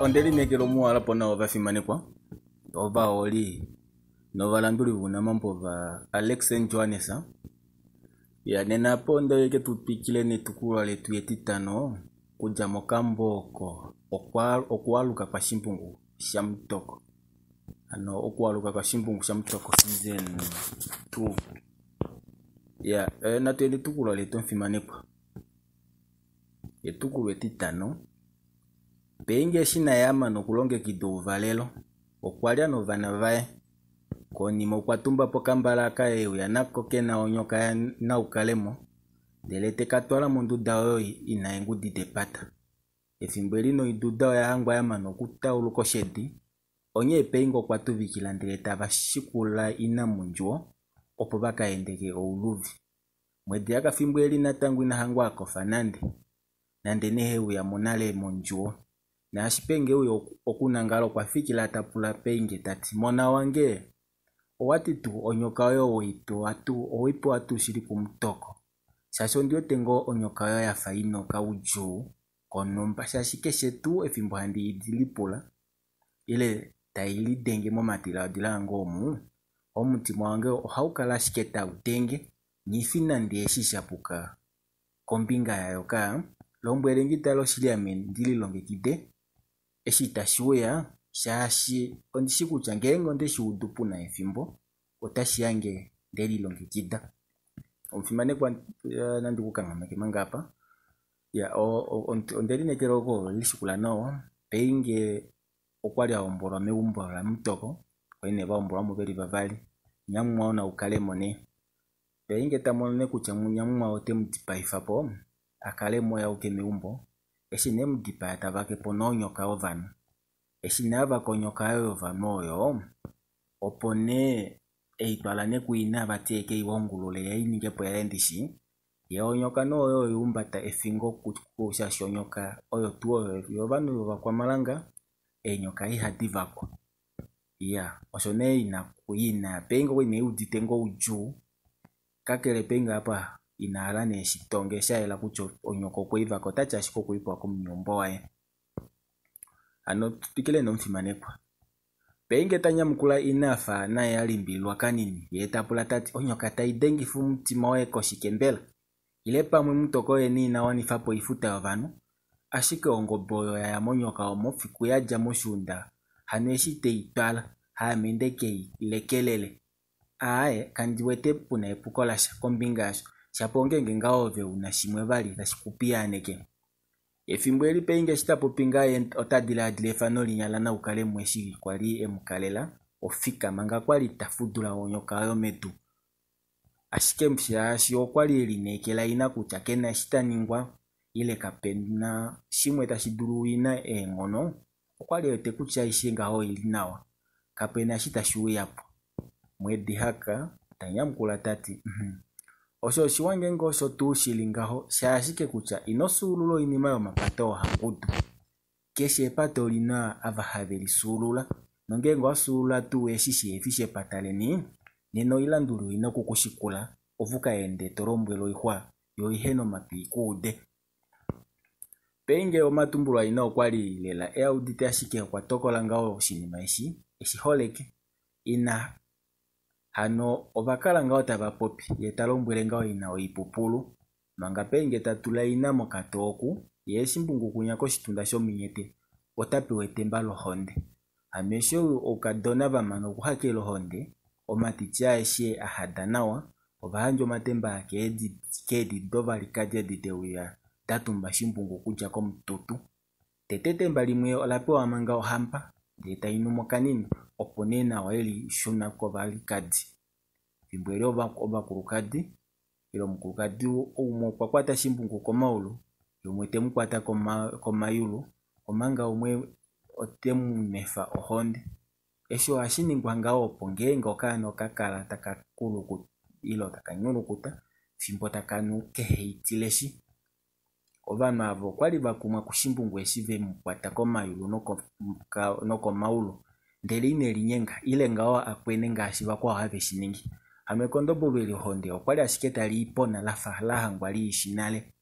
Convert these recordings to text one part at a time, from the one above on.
ondeli nekelo muwala pona ovafimanekwa ova oli novalanduli vuna mambo va Alexen Johanesa ya nena pondo yeke tupikile netukula letu yetitano kuja mokamboko okualuka kwa shimpungu sha mutoko ano okualuka kwa shimpungu sha mutoko season 2 ya natwele tukula letu mfimanekwa yetukulu yetitano penge shina yama nokulongekidwa uvalelo okwalya novana vae konima okwatumba pokambala kaye yanako kena onyoka ya naukalemo ndele tekatwala monduda oyo ina engudide pata ethimbo elino iduda oya hangwa yama nokutaulu koshedi onye pengo okwatuvikila ndele tavashikula inamunjuo opo bakaendeke ouluvi mwedi yakafimbo eli natango ina hangwa akofa nande nehe uya monale monjuo na ashipenge uyo okunangalo kwa fikila tapula penge tati mona wange owatitu onyoka oyo oipo watu shiri kumutoko shasho ndio tengo onyoka oyo yafa inoka ujuu konomba shashike shetu efimbo handi idilipula ile taili denge momatila odilango omutima wange ohaukala shiketa utenge nifina ndiye shishapuka kombinga yayoka lombwele ngitalo shiliamen ndililongekide eshita shuya shashi ondishikucha ngengo ndeshiudupu na efimbo otashiyange ndelilongekida omfimanekwa nandi kukangamake mangapa ya ondeli nekeloko lishikula no penge okwali aombolwa megumbo la mutoko kwene baombolwa mubeli bavali nyamwa ona ukalemo ne penge tamone kucha nyamwa ote mutipaifapo akalemo ya uke megumbo eshine mutipa tabake pononyoka ovano eshine abakonyoka ovano oyo opone eitwala nekuina bateke iwongulule yayiningepo yaendishi yaonyoka no oyo yumbata efingo kukusha shonyoka oyo tuo yovano yovakwamalanga enyoka ihadivakwa ya oshone ina pengo ine uditengo uju kakele penga apa inala neshitonge shaela kucho onyoko kuivako tachashiko kuipo kumnyombo wae ano tupikile nomfimanekwa penge tanyamukula inafa naye alimbilwa kanini yetapula tati onyoka taidengifu mtima wae koshikembela ile pamwe mutoko eni nawanifapo ifuta yovano ashike ongoboyo ya monyoka omofiku yaja moshunda haneshi teitwala hamendeke lekelele ae kandiwete puna epukolasha kombingasho shapongenge ngaove unashimwe vali tashikupianeke efimbo eli penge shitapopinga otadiladile fano linyala na ukale mweshi kwali emukalela ofika manga kwali tafudula onyoka ayo metu ashike mshashi okwali elinekela ina kucha kena shitaningwa ile kapena shimwe tashidulu ina engono okwali ete kucha ishenga ho ilinawa kapena shitashuyapo mwedi haka tanyamkula tati osho shiwange ngosho tu shilingaho shashike kucha inosuululo inima yomapato hangudu keshe pato lina avahaveli suulula nongengo asuulula tu eshishi efishe pataleni neno ilandulu ino kukushikula ovuka ende tolombwelo ihwa yo iheno mapikuude penge omatumbulwa ino okwali lela eaudite ashike okwatokola ngao shinima eshiholeke ina hano ovakala ngao tavapopi yetalombwele ngao ina oipupulu manga penge tatula ina mokatoku yeshimbungu kunya koshitunda shominyete otapewe temba lohonde amesho okadona vamano okuhake lohonde omaticha eshe ahada nawa ovahanjo matemba kedi dova likadya dideuya datumba shimbungu kuja komututu tetetemba limwe olapewa manga ohampa ndeta inumo kanini opone nawa eli shuna kovalikadi thimbo eli ovakulukadi ilo mukulukadi umwe kwakwata shimbungu komaulu yomwe temukwata komayulu omanga umwe otemunefa ohonde esho ashiningwa ngao opo ngenga okana okakala takakulukuta ilo takanyulukuta thimbo takanu keheitileshi ovano avo kwali vakumwa kushimbungu eshive mukwata komayulu nokomaulu ndele ine linyenga ile ngao akwene ngashi vakwa haveshiningi amekondobo veli honde okwali ashiketa liipona lafa lahangwa liishinale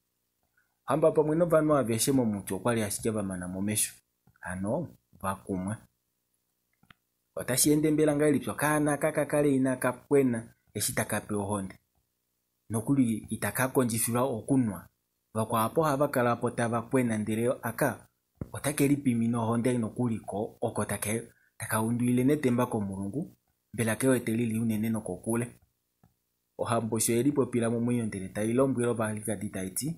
hamba pamwe novano aveshe momuti okwali ashike vamana momesho ano vakumwe. Otashiende mbela nga ilipyo kana kakakale ina kapwena eshitakape ohonde. Nokuli itakakonjifilwa okunwa. Vakwa apo havakala apo tavakwena ndele aka otakeli pimino honde nokuli ko oko takaunduile netemba ko Mulungu mbela keo etelili unene nokokule. Ohambo sho eli popila mumwenyo ndele tailombwelo valikadi taiti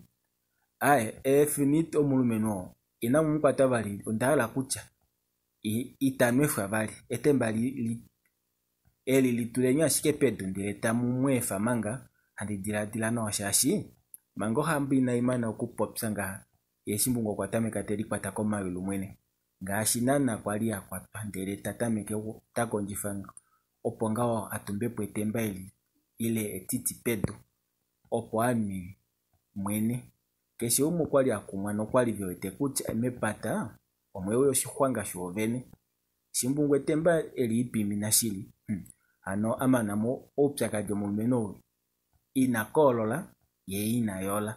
efinite omulumeno ina mumkwata vali ondala kutya itanwefwa vali etemba eli litulenya ashike pedo ndele tamumwefa manga handidila no shashi mango hambi na imana okupopsa nga yeshimbungu okwatameka teli kwata komayulu mwene ngaashi nana kwali yakwatwa ndele tatameke takonjifanga opo ngawo atumbepo etemba ile etiti pedo opo anwi mwene keshe umwe kwali akumwa nokwali vyowete kutya emepata omwewe oshihwanga shovene shimbungu etemba eli ipimi na shili ano amanamo opyakadhi omulumeno inakolola ye inayola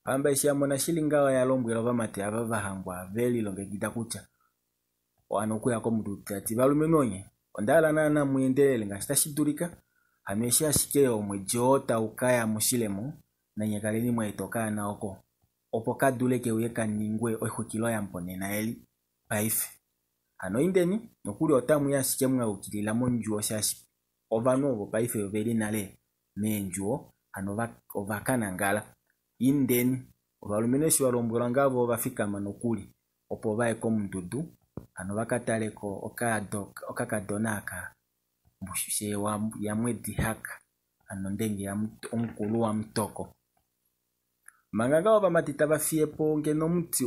amba ishiamona shili ngawa yalombwela vamate ava vahangwa veli longekida kutya ano kuya komutu tati valumenonye ondala nana muyendelele ngaashi tashidulika hano eshi ashike omwe jota ukaya mushilemo na nyekaleni mwaitoka na oko opo kaduleke uye kaningwe ohukilo ya mponena eli paife hano indeni nokuli otamu yashike mwaukilila monjuo shashi ovanu ovo paife oveli nale menjuo hano ovakanangala indeni ovalumene shi walombwela ngavo vafikama nokuli opo vaye komundudu hano vakataleko okakadona aka mbushushe ya mwedi haka hano ndenge ya omukulu wa mtoko manga ngao vamatita vafiepo ngeno muti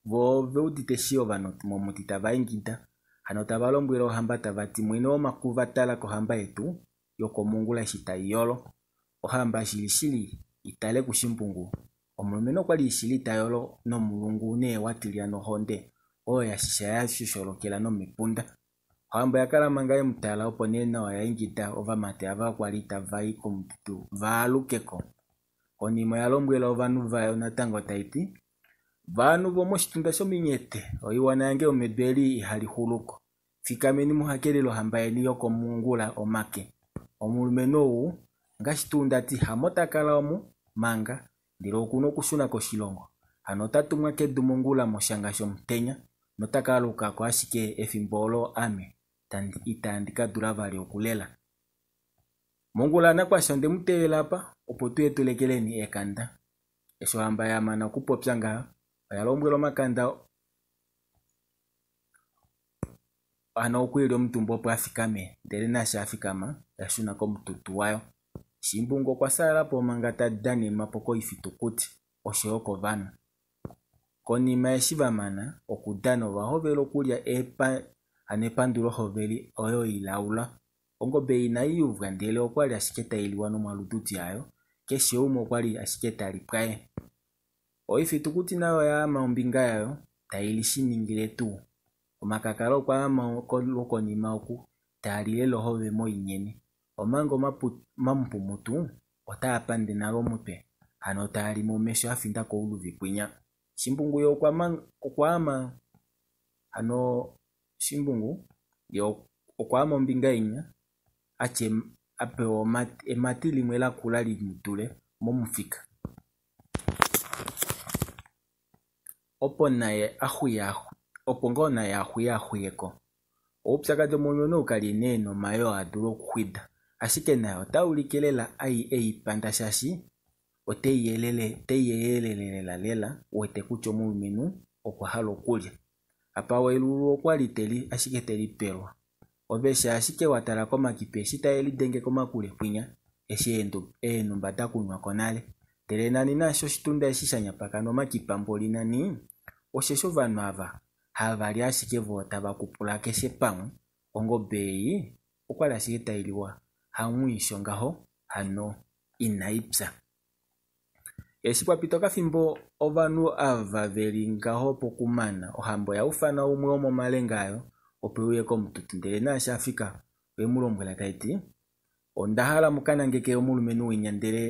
vo veudite shio vano momuti tavaingida hano tavalombwela ohamba tavati mwene omakuva tala kohamba yetu yokomungula shitayolo ohamba shilishili itale kushimbungu omulumeno kwali ishili tayolo no Mulungu ne watilia no honde oya shisha ya shisholokela no mipunda ohamba yakala manga yemutala opo nena wayaingida ovamate ava kwali tavai komutu valukeko konima yalombwela ovanu vayo natango taiti vanu vomoshitunda shominyete oiwana yange omedweli ihali huluko fikameni muhakelelo hamba yeni yokomungula omake omulumeno uu ngashitundati hamotakala omu manga ndilo kuno kushuna koshilongo hano tatumwa kedumongula moshanga shomutenya notakaluka ko ashike efimbolo ame itandika dula vali okulela mongula nakwasho ndemutewelapa opo tuye tulekeleni ekanda esho hamba yamana kupopya nga oyalombwela omakanda ano okwili omutumba opo afikame ndele nasha afikama yashuna komututu wayo shimbungu kwasalapo manga tadanima poko ifitukuti oshoko vanu konima yeshivamana okudana ovahovela okulya anepandulo hoveli oyo ilaula ongobe inayiyuvwa ndele okwali ashike tailiwa nomwalututi yayo keshe umwe okwali ashike talipwaye oifitukuti nayo yaama ombinga yayo tailishiningile tu omakakala okwaama konima oku taalile lohove moinyeni omanga mampumutu otaapande nalo mupe hano taalimo mesho afinda kouluvi kwinya shimbungu yo okwaama hano shimbungu yo okwaama ombinga inya ache apewa emati limwe lakula limutule momufika opo naye opo ngo naye ahuyeko oupyakadhi omulumeno ukali neno mayo adula okuhwida ashike naye otaulikilela eipanda shashi oteyiyelelela lela wete kutya omulumeno okwahala okulya apa welulu okwali teli ashike telipelwa ovesha ashike watala komakipe shitayeli denge komakule kwinya eshi enumba takunwa konale ndele nani nasho shitunda eshishanyapaka nomakipa mboli nani oshesho vanhu ava havali ashike vo tavakupula keshe pamwe ongobeyi okwali ashike tailiwa hamwisho ngaho hano inaipsa eshi pwapita okathimbo ovanu ava veli ngaho pokumana ohambo yaufana umwe omomalengayo opo uye komututu ndele nasha afika wemulombwela taiti ondahala mukanangeke omulumeno winya ndele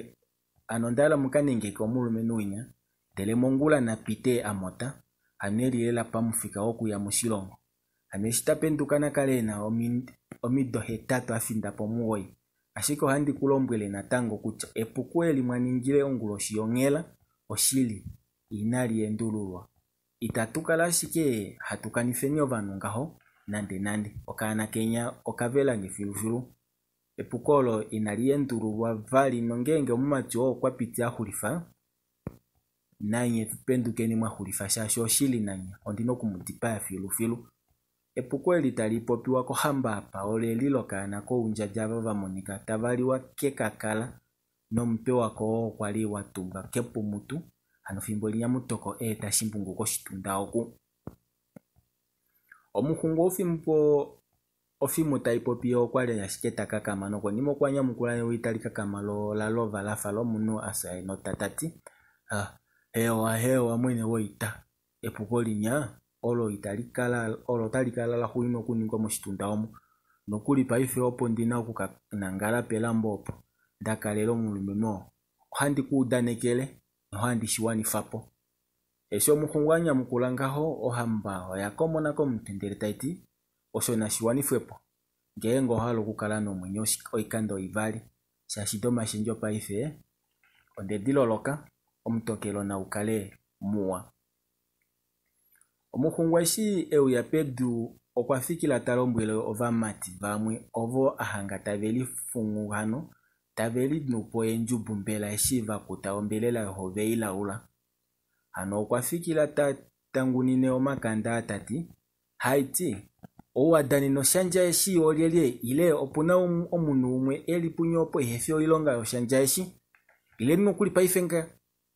ano ndahala mukanengeke omulumeno winya ndele mongula napite amota anelilela pamufika okuya mushilongo shitapendukana kalena omido 3 afinda pomugoyi. Ashike ohandi kulombwele natango kutya epuko eli mwaningile onguloshi yongela oshili inali endululwa. Itatukala ashike hatukanifeni ovanhu ngaho nande okana kenya okavela ngefilufilu. Epukolo inali endululwa vali nongenge omumati okwa piti ahulifa nanye pendukeni mwahulifa shashi oshili nanye ondina okumutipa ya filufilu. Epuko eli tali popiwa kohamba apa oleli lokana kounjadja vamonika tavaliwa kekakala nompe wako kwali watumba kepumutu ano fimbo linyamutoko eta shimbungu koshitunda oku. Omuhungu ofimu tayi popiwa okwali yashike takakama nokonima okwanyamukula witali kakama lova lafa lomunu asa no tatati hewa mwene woita. Epuko linya olo talikala la huino okuningwa moshitunda omo nokuli paife opo ndina okukanangala pelambo opo ndakalelo mulumeno ohandi kuudanekele nohandi shiwanifapo. Esho omuhungu anyamukula ngaho ohamba oyakomona komutendele taiti osho nashiwanifwepo ngenge ohala okukala nomwenyo oikando ivali shashi domashendjo paife ondediloloka omutokelo na ukale muwa. Omuhungu eshi euya pedu okwafikila talombwele ovamati vamwe ovo ahanga taveli fungu hano taveli nupo enjubu mbela eshi vakuta ombelela yehove ilaula. Hano okwafikila tangunine omakanda atati haiti owadani no shanja eshi olyelie ile opuna omunu umwe eli punyopo ehefi oilonga yoshanja eshi ile nokuli paife nga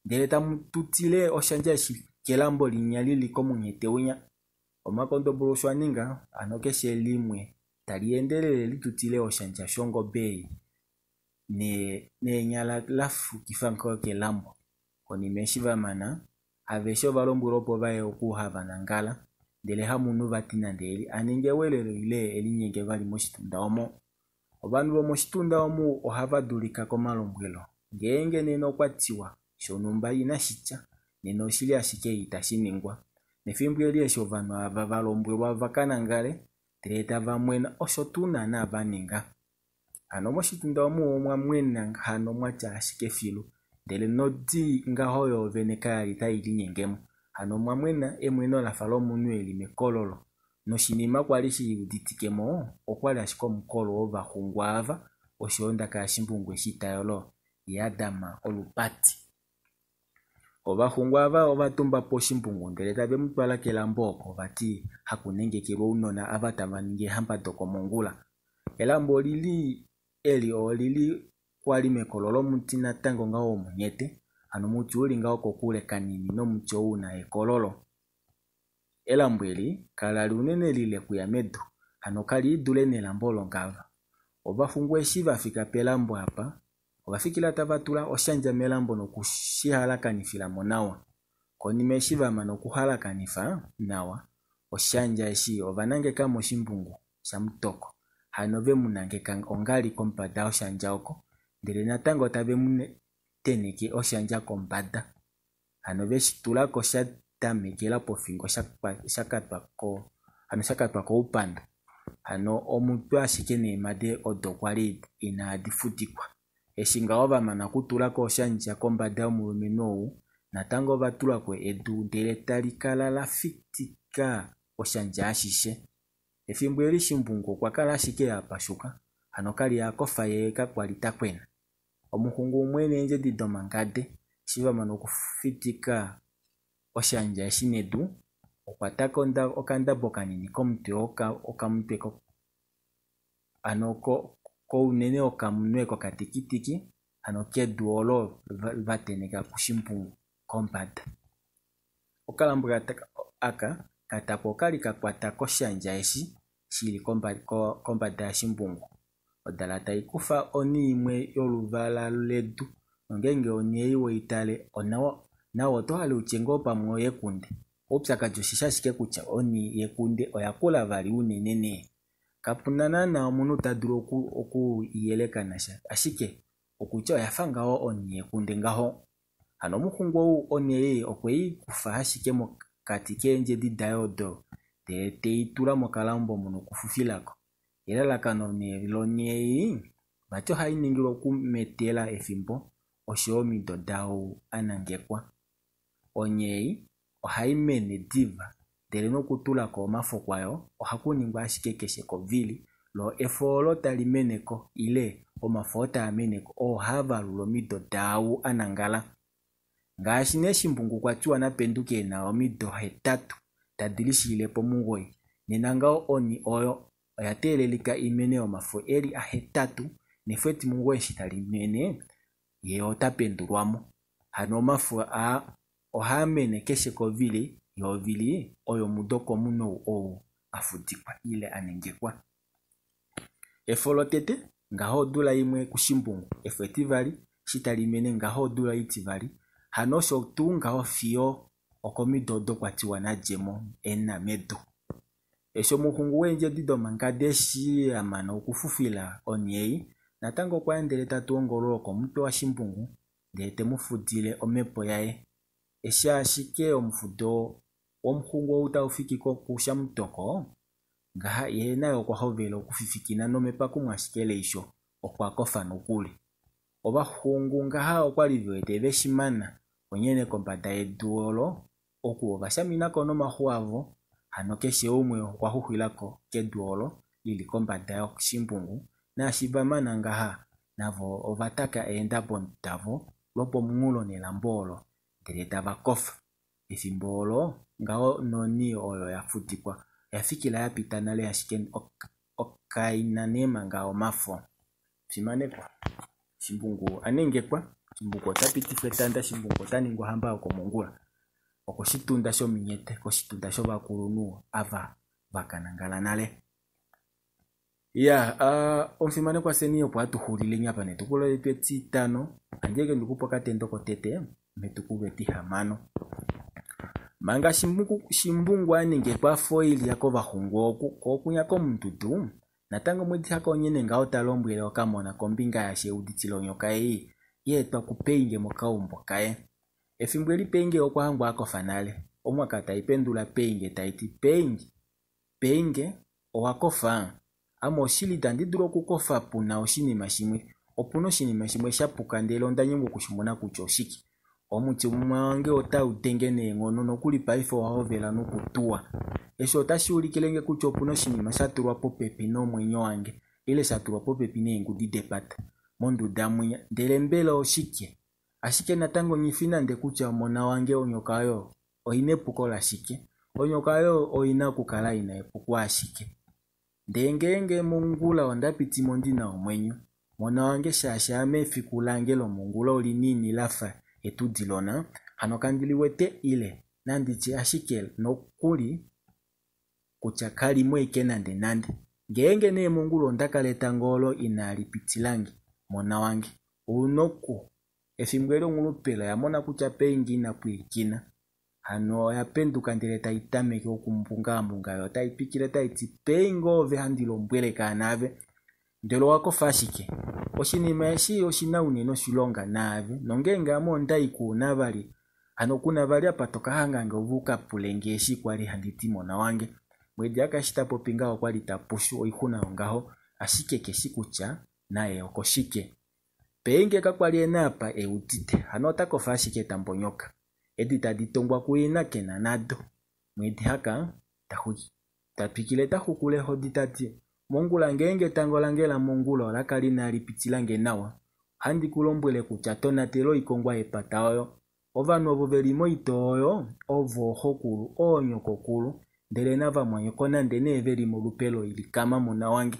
ndele tamututile oshanja eshi kelambo linyalili komunyete unya. Omakondo bulushwa ninga ano keshe limwe taliendelele litutile oshanja shongobe nenyala lafu kifanko kelambo konimeshi vamana havesho valombwelo opo vaye okuhava nangala ndele hamunu vatina ndeli aninge welelo ile elinyenge vali moshitunda omo. Obandu bomoshitunda omo ohavadulika komalombwelo ngenge neno kwatiwa shonumba ina shicha neno shili ashike itashiningwa nefimbo eli esho vanhu ava valombwelwa vakanangale ndele vamwena osho tuna na vaninga. Ano moshitunda omo mwamwena hano mwacha ashike filu ndele nodi ngaho yo veneka yali taili nyengemo. Ano mwamwena emweno lafa lomunu eli mekololo noshinima kwali shiuditikemo okwali ashiko mukolo ovahungu ava osho ndaka yashimbungu eshitayolo yadama olupati. Ovahungu ava ovatumba po shimbungu ndele tabe mutwala kelambo opo vati hakunengekelwa unona ava tavaninge hamba doko mongula. Elambo olili kwali mekololo muti natango ngaho omunyete ano muti uli ngaho kokule kanini nomuti una ekololo. Elambo eli kalali unene lile kuya medu ano kali idule nelambo longava. Ovahungu eshi vafika pelambo apa ovafikila tavatula oshanja melambo nokushihalakanifila nawa. Konima eshi vamana okuhalakanifa nawa oshanja eshi ovanangeka moshimbungu shamutoko hano vemunangeka ongali kombada oshanja oko ndele natango tabe teneke oshanja kombada hano veshitulako shatamekela pofingo shakatwa koupando hano omuntu ashike neemade odo kwali inadifutikwa. Eshi ngaho vamana kutulako oshanja kombada yomulumenoo natango vatulako edu ndele talikala lafitika oshanja ashishe. Efimbo eli shimbungu okwakala ashike yapashuka hano kali yakofa yeka kwali takwena. Omuhungu umwene enje didomangade shivamana okufitika oshanja eshinedu okwataka okandabo kanini komuti okamutwe ano kounene okamunwe kokatikitiki ano kedu olo vateneka kushimbungu kombada. Okalambo aka katapo kali kakwata koshanja eshi shili kombada ya shimbungu. Odala tayi kufa oni imwe yoluvala ledu nongenge oni eyiwe itale nawo tohali uchengo pamwe yekunde upyakadjo shishashike kutya oni yekunde oyakula vali unenene. Kapuna nana omunu tadulu okuyelekanasha ashike okutya oyafa ngaho oni yekunde ngaho. Ano omuhungu oni okweyi kufa ashike kati kenje di diodo te itula mokalambo muno kufufilako elalakano nelonye bacho hainingilo kumetela efimbo oshomi dodao anangekwa onyei ohaimene diva deleno kutulako omafo kwayo ohakuningwa ashikekesheko vili lo efolo talimeneko ile omafota ameneko ohavalulo midodao anangala ngashi neshimbungu kwatiwa napenduke na omido 3 tadilishile mungoi ninangao oni oyo oyatelelika imene omafo eli 3 nefweti mungoi shitalimene ye otapendulwamo hano omafo ohamene kesheko vili yovili oyo mudoko muno o afutikwa ile anengekwa efolo tete ngaho dula imwe kushimbungu efetivali shitalimene ngaho dula itivali hano shotu ngaho fio okomidodo kwatiwa na jemo ena medo esho muhungu wenje dido mangadeshi amana ukufufila onyei natango kwa endele tatuongolo komupe wa shimbungu ndete mufudile omepo yae esha ashike omufudo omuhungu utaufiki kusha mutoko ngaha yena yokwa hovelo kufifikina nomepa kumwashikele isho okwakofa nukuli oba hungu ngaha okwalivyoete veshimana onyene kombada eduolo okuwa shamina kono mahuavo hano keshe umwe okwahuhilako keduolo lili kombada ya shimbungu na shivamana ngaha navo ovataka endapo ntavo lopo mungulo nelambolo deleta vakofa efimbolo ngao noni oyo yafutikwa yafikila yapita nale yashike okainanema ngao mafo simanekwa shimbungu anengekwa shimbungu otapiti fetanda shimbungu otaningwa hamba okomongula okoshitunda sho minyete koshitunda sho bakulunu ava vakanangala nale omfimanekwa seni opo atuhulile nyapa netukulo epeti 5 anjeke ndikupo katendo kotete metukulo eti 5 manga shimbungu anengekwa foili yako bahungu okunyako mtutu natango mwedi haka onyene ngao talombwele okamona kombinga ya sheuditilo nyoka yetwa kupeinge mokaumbo kae efimbweli penge okwahangwa akofanale omwaka taipendula penge taiti penge owakofa ama oshili tandidulo kukofa puna oshinima shimwe opuna oshinima shimwe shapuka ndele ondanyengwa kushimona kutya oshiki omuti mwange otautenge nengono nokuli paife wahovela nokutua esho otashiulikilenge kutya opuna oshinima shatulwa popepi nomwenyo wange ile shatulwa popepi neengudi depata monduda mwinya ndele mbele oshike ashike natango nyifina nde kutya mona wange onyokayo oinepuko la shike onyokayo oina kukala ina epuko ashike ndengenge mungula ondapiti mondina omwenyo mona wange shasha amefikulangelo mungula oli nini lafa etudilona hano kandiliwete ile nandichi ashike nokuli kutya kalimo ikenande nande ngenge ne mungula ondakaleta ngolo inalipitilangi mona wange unoku efimbwele ngulupela yamona kutya pengi na kuikina hano yapenduka ndele taitameke okumbunga yo taipikile taiti pengove handilo mbwele kanave ndelo wako fashike oshinima eshi oshina uneno shilonga nave nongenga amonda ikuna bali hano kuna bali apatoka hangange ovuka pulenge eshi kwali handiti mona wange mwedi akashita popinga okwali tapushu oikuna ongaho ashike keshikucha naye okoshike penge kakwali enapa eutite hano takofa ashike tambonyoka edita ditongwa kuina kena nado mwedi haka tahuki tapikile tahukule hoditati mongula ngenge tango langela mongula olakali nalipitilange nawa handi kulombwele kutya tonatelo ikongwa epata oyo ovanu ovo velimo itoyo ovo hokulu onyokokulu ndele nava mwanyeko nande nevelimo lupelo ilikama mona wange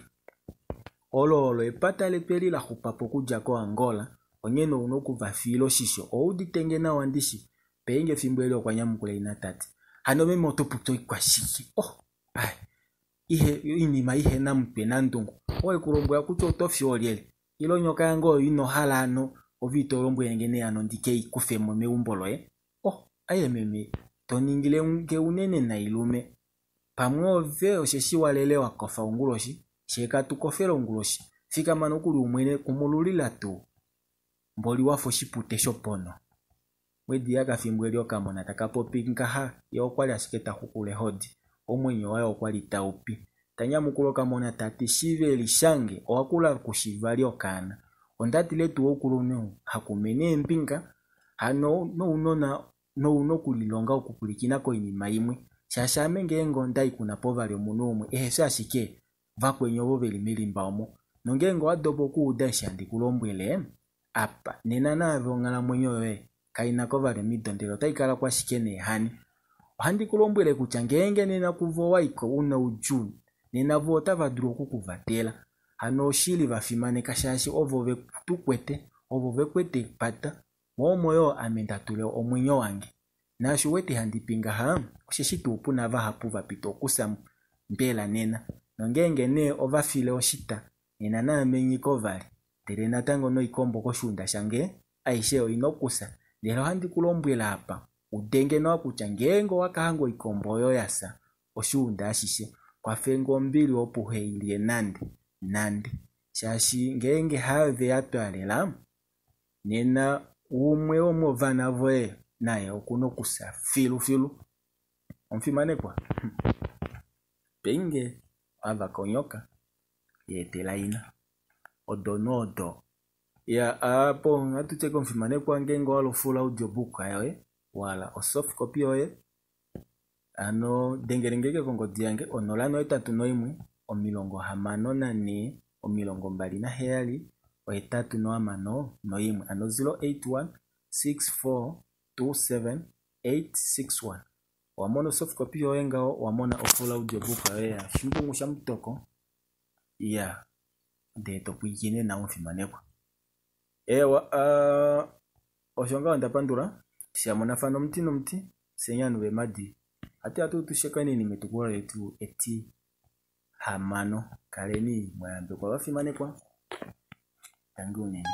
olo epata lepeli la hupapo kujako Angola onyeno unokuva filo shisho ouditenge na wandishi penge fimbwele okwanyamukule inatati hano meme otoputo ikwashiki inima ihe nampe nandungu oe kulombo ya kutya otofi oliele ilo nyoka yango ino halano ovito olombo yengene ano ndike ikufe mweme umbolo aye meme toningile nge unene na ilume pamwe ove osheshi walele wakofa unguloshi sheka tukofela unguloshi fika mano kuli umwene kumululila tu mboli wafo shipute shopono mwedi yaka fimbweli okamona takapopinka ha yokwali asiketa hukule hodi omwenyo wayo okwali taupi tanyamukulu okamona tati shive lishange owakula kushivali okana ondati letu okulu hakumene empinga hano no unokulilonga okukulikinako inima imwe shashame ngengo ndai kuna povali omuno umwe ehese ashike vakwenyo voveli milimba omo nongengo wadobo kuuda shandikulombwele apa nena nave ongala mwenyo yoye kaina kovali midondelo taikala kwa shikene hani handikulombwele kutya ngenge nena kuvo waiko una ujuni nena vo otavadulu okukuvatela hano oshili vafimaneka shashi ovo vetukwete ovo vekwete pata moyo amendatule omwenyo wange nasho wete handipinga ha oshishitu upuna vahapu vapito okusa mbela nena nongenge ne ovafile oshita nena namenyi kovali tere natango no ikombo koshunda shange aishe oinokusa lero handikulombwela apa udenge no akutya ngengo wakahango ikombo yo yasa oshunda ashishe kwafengo mbili opuheilie nande shashi ngenge have yatwalela nena umwe omovana voe naye okunokusa filu omfimanekwa penge ava konyoka yetela ina odo ya apo ngatucheka omfimanekwa ngengo walofula audiobook yoye wala o soft copy yoye ano dengerengeke kongodi yange 083 54 27 347 ano 081 6427861 wamona soft copy yoye ngao wamona ofula audiobook yoye ya shimbungu sha mtoko ya ndeto kuikine na omfimanekwa ewa oshonga ondapandula shamona fano mti senyanu bemadi ati atutusheka nini metukura yetu eti hamano kaleni mwambe kwa wafimanekwa tangu nini